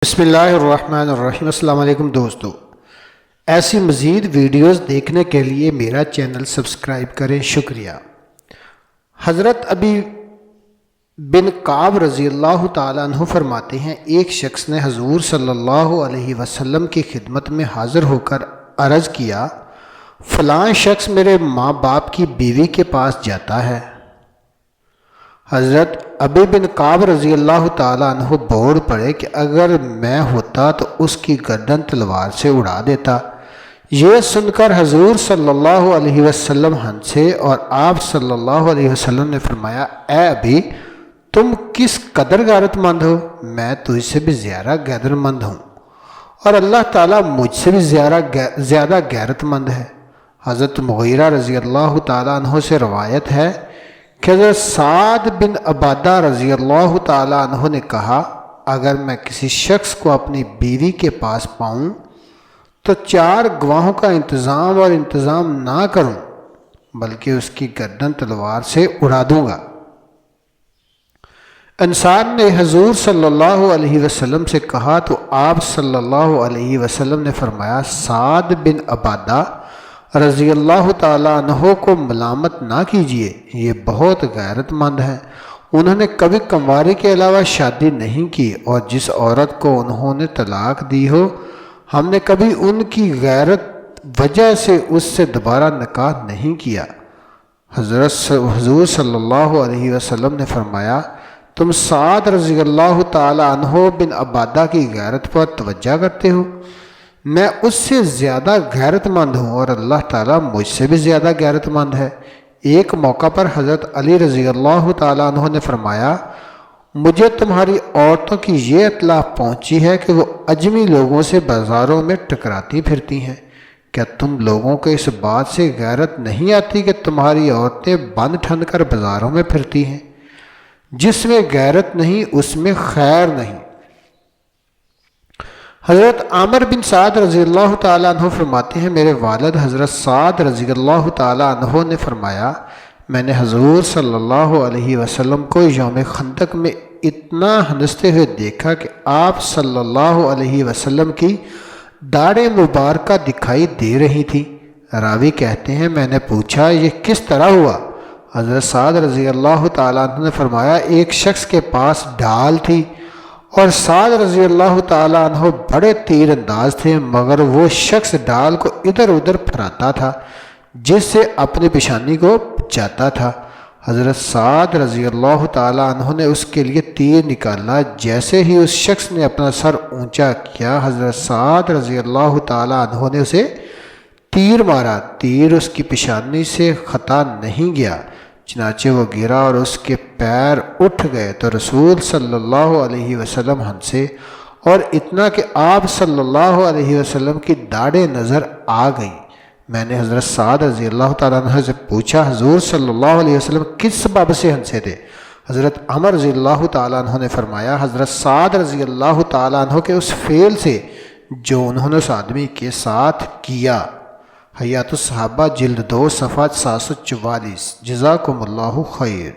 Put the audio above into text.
بسم اللہ الرحمن الرحیم۔ السلام علیکم دوستو، ایسی مزید ویڈیوز دیکھنے کے لیے میرا چینل سبسکرائب کریں، شکریہ۔ حضرت ابی بن کعب رضی اللہ تعالیٰ عنہ فرماتے ہیں، ایک شخص نے حضور صلی اللہ علیہ وسلم کی خدمت میں حاضر ہو کر عرض کیا، فلاں شخص میرے ماں باپ کی بیوی کے پاس جاتا ہے۔ حضرت ابی بن کعب رضی اللہ تعالیٰ عنہ بول پڑے کہ اگر میں ہوتا تو اس کی گردن تلوار سے اڑا دیتا۔ یہ سن کر حضور صلی اللہ علیہ وسلم ہنسے اور آپ صلی اللہ علیہ وسلم نے فرمایا، اے ابی، تم کس قدر غیرت مند ہو، میں تجھ سے بھی زیادہ غیرت مند ہوں اور اللہ تعالیٰ مجھ سے بھی زیادہ غیرت مند ہے۔ حضرت مغیرہ رضی اللہ تعالیٰ عنہ سے روایت ہے کہ حضرت سعد بن عبادہ رضی اللہ تعالیٰ عنہ نے کہا، اگر میں کسی شخص کو اپنی بیوی کے پاس پاؤں تو 4 گواہوں کا انتظام نہ کروں بلکہ اس کی گردن تلوار سے اڑا دوں گا۔ انصار نے حضور صلی اللہ علیہ وسلم سے کہا تو آپ صلی اللہ علیہ وسلم نے فرمایا، سعد بن عبادہ رضی اللہ تعالیٰ عنہ کو ملامت نہ کیجیے، یہ بہت غیرت مند ہیں۔ انہوں نے کبھی کنواری کے علاوہ شادی نہیں کی اور جس عورت کو انہوں نے طلاق دی ہو، ہم نے کبھی ان کی غیرت وجہ سے اس سے دوبارہ نکاح نہیں کیا۔ حضور صلی اللہ علیہ وسلم نے فرمایا، تم سعد رضی اللہ تعالیٰ عنہ بن عبادہ کی غیرت پر توجہ کرتے ہو؟ میں اس سے زیادہ غیرت مند ہوں اور اللہ تعالیٰ مجھ سے بھی زیادہ غیرت مند ہے۔ ایک موقع پر حضرت علی رضی اللہ تعالیٰ عنہ نے فرمایا، مجھے تمہاری عورتوں کی یہ اطلاع پہنچی ہے کہ وہ اجمی لوگوں سے بازاروں میں ٹکراتی پھرتی ہیں۔ کیا تم لوگوں کو اس بات سے غیرت نہیں آتی کہ تمہاری عورتیں بند ٹھن کر بازاروں میں پھرتی ہیں؟ جس میں غیرت نہیں اس میں خیر نہیں۔ حضرت عامر بن سعد رضی اللہ تعالیٰ عنہ فرماتے ہیں، میرے والد حضرت سعد رضی اللہ تعالیٰ عنہ نے فرمایا، میں نے حضور صلی اللہ علیہ وسلم کو یوم خندق میں اتنا ہنستے ہوئے دیکھا کہ آپ صلی اللہ علیہ وسلم کی داڑھ مبارکہ دکھائی دے رہی تھی۔ راوی کہتے ہیں، میں نے پوچھا، یہ کس طرح ہوا؟ حضرت سعد رضی اللہ تعالیٰ عنہ نے فرمایا، ایک شخص کے پاس ڈھال تھی اور سعد رضی اللہ تعالیٰ عنہ بڑے تیر انداز تھے، مگر وہ شخص ڈھال کو ادھر ادھر پھراتا تھا جس سے اپنی پیشانی کو بچاتا تھا۔ حضرت سعد رضی اللہ تعالیٰ عنہ نے اس کے لیے تیر نکالا، جیسے ہی اس شخص نے اپنا سر اونچا کیا، حضرت سعد رضی اللہ تعالیٰ عنہ نے اسے تیر مارا۔ تیر اس کی پیشانی سے خطا نہیں گیا، چنانچہ وہ گرا اور اس کے پیر اٹھ گئے تو رسول صلی اللہ علیہ وسلم ہنسے، اور اتنا کہ آپ صلی اللہ علیہ وسلم کی داڑھیں نظر آ گئیں۔ میں نے حضرت سعد رضی اللہ تعالیٰ عنہ سے پوچھا، حضور صلی اللہ علیہ وسلم کس سبب سے ہنسے تھے؟ حضرت عمر رضی اللہ تعالیٰ عنہ نے فرمایا، حضرت سعد رضی اللہ تعالیٰ عنہ کے اس فعل سے جو انہوں نے اس آدمی کے ساتھ کیا۔ حیات الصحابہ جلد 2 صفحہ 744۔ جزاکم اللہ خیر۔